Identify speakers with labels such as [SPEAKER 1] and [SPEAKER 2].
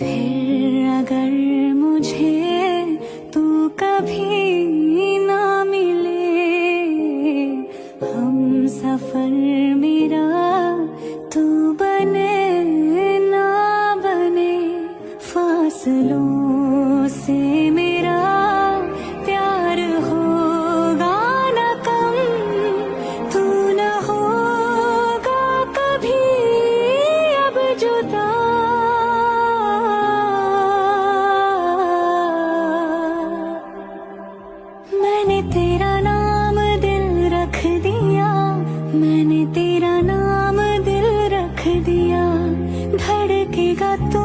[SPEAKER 1] फिर अगर मुझे तू कभी ना मिले, हम सफर मेरा तू बने ना बने, फासलों से मेरा प्यार होगा न कम, तू न होगा कभी अब जुदा। मैंने तेरा नाम दिल रख दिया, मैंने तेरा नाम दिल रख दिया, धड़केगा तू